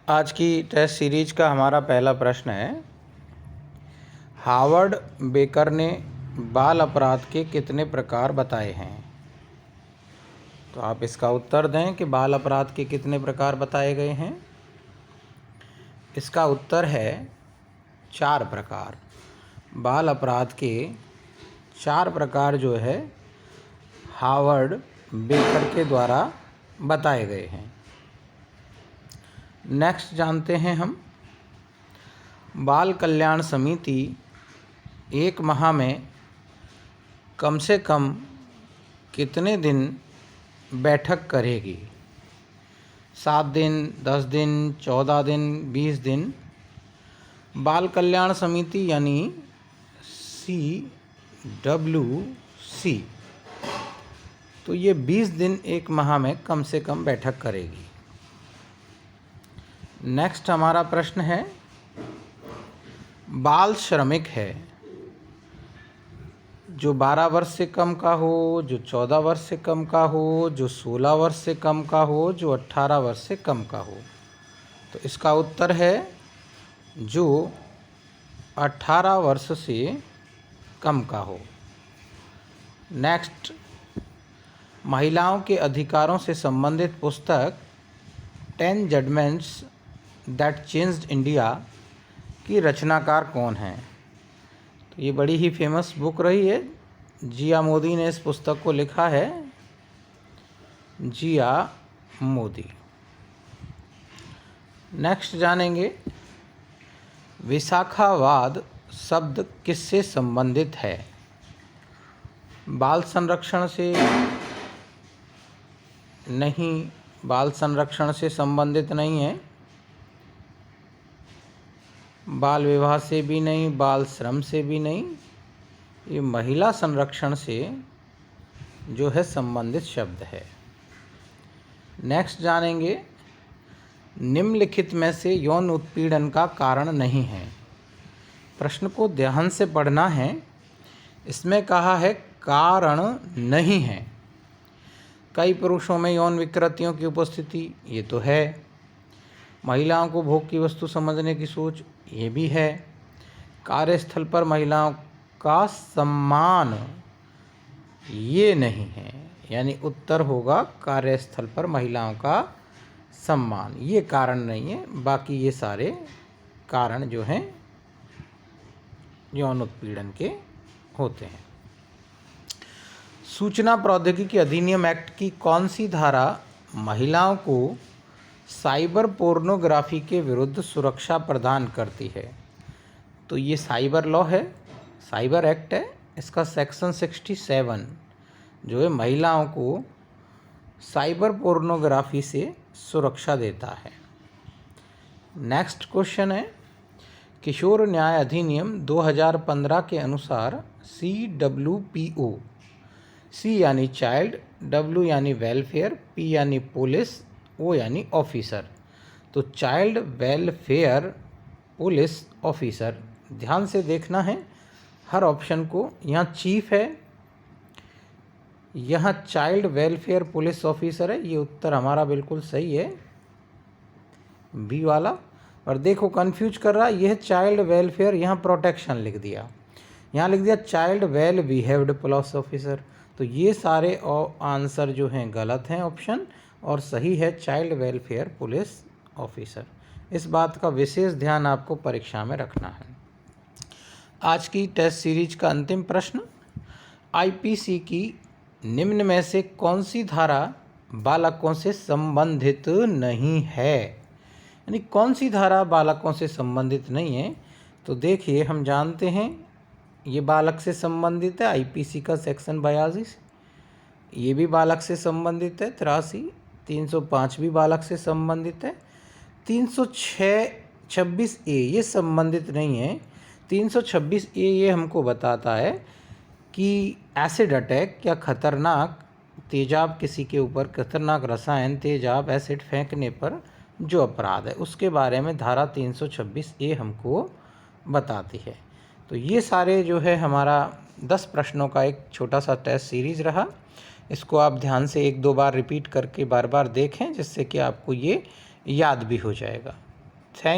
आज की test series का हमारा पहला प्रश्न है, हावर्ड बेकर ने बाल अपराध के कितने प्रकार बताए हैं। तो आप इसका उत्तर दें कि बाल अपराध के कितने प्रकार बताए गए हैं। इसका उत्तर है 4 प्रकार। बाल अपराध के 4 प्रकार जो है हावर्ड बेकर के द्वारा बताए गए हैं। नेक्स्ट जानते हैं हम, बाल कल्याण समिति 1 माह में कम से कम कितने दिन बैठक करेगी। 7 दिन, 10 दिन, 14 दिन, 20 दिन। बाल कल्याण समिति यानी CWC, तो ये 20 दिन 1 माह में कम से कम बैठक करेगी। नेक्स्ट हमारा प्रश्न है, बाल श्रमिक है जो 12 वर्ष से कम का हो, जो 14 वर्ष से कम का हो, जो 16 वर्ष से कम का हो, जो 18 वर्ष से कम का हो। तो इसका उत्तर है जो 18 वर्ष से कम का हो। नेक्स्ट, महिलाओं के अधिकारों से संबंधित पुस्तक 10 जजमेंट्स दैट चेंज्ड इंडिया की रचनाकार कौन है। तो ये बड़ी ही फेमस बुक रही है। जिया मोदी ने इस पुस्तक को लिखा है। जिया मोदी। नेक्स्ट जानेंगे, विशाखावाद शब्द किससे संबंधित है। बाल संरक्षण से नहीं, बाल संरक्षण से संबंधित नहीं है। बाल विवाह से भी नहीं, बाल श्रम से भी नहीं। ये महिला संरक्षण से जो है संबंधित शब्द है। नेक्स्ट जानेंगे, निम्नलिखित में से यौन उत्पीड़न का कारण नहीं है। प्रश्न को ध्यान से पढ़ना है। इसमें कहा है कारण नहीं है। कई पुरुषों में यौन विकृतियों की उपस्थिति, ये तो है। महिलाओं को भोग की वस्तु समझने की सोच, ये भी है। कार्यस्थल पर महिलाओं का सम्मान, ये नहीं है। यानी उत्तर होगा कार्यस्थल पर महिलाओं का सम्मान, ये कारण नहीं है। बाकी ये सारे कारण जो हैं यौन उत्पीड़न के होते हैं। सूचना प्रौद्योगिकी अधिनियम एक्ट की कौन सी धारा महिलाओं को साइबर पोर्नोग्राफी के विरुद्ध सुरक्षा प्रदान करती है। तो ये साइबर लॉ है, साइबर एक्ट है। इसका सेक्शन 67 जो है महिलाओं को साइबर पोर्नोग्राफी से सुरक्षा देता है। नेक्स्ट क्वेश्चन है, किशोर न्याय अधिनियम 2015 के अनुसार CWPO, C यानी चाइल्ड, W यानी वेलफेयर, P यानी पुलिस, O यानी ऑफिसर। तो चाइल्ड वेलफेयर पुलिस ऑफिसर, ध्यान से देखना है हर ऑप्शन को। यहाँ चीफ है, यहाँ चाइल्ड वेलफेयर पुलिस ऑफिसर है। ये उत्तर हमारा बिल्कुल सही है, बी वाला। और देखो कंफ्यूज कर रहा है, यह चाइल्ड वेलफेयर, यहाँ प्रोटेक्शन लिख दिया, यहाँ लिख दिया child well behaved police officer. तो ये सारे आंसर जो हैं गलत हैं ऑप्शन, और सही है चाइल्ड वेलफेयर पुलिस ऑफिसर। इस बात का विशेष ध्यान आपको परीक्षा में रखना है। आज की टेस्ट सीरीज का अंतिम प्रश्न, IPC की निम्न में से कौन सी धारा बालकों से संबंधित नहीं है। यानी कौन सी धारा बालकों से संबंधित नहीं है। तो देखिए, हम जानते हैं ये बालक से संबंधित है, IPC का सेक्शन 82, ये भी बालक से संबंधित है 83, 305 भी बालक से संबंधित है, 326A ये संबंधित नहीं है। 326A ये हमको बताता है कि एसिड अटैक या खतरनाक तेजाब, किसी के ऊपर खतरनाक रसायन तेजाब एसिड फेंकने पर जो अपराध है उसके बारे में धारा 326A हमको बताती है। तो ये सारे जो है हमारा 10 प्रश्नों का एक छोटा सा टेस्ट सीरीज़ रहा। इसको आप ध्यान से 1-2 बार रिपीट करके बार बार देखें, जिससे कि आपको ये याद भी हो जाएगा। थैंक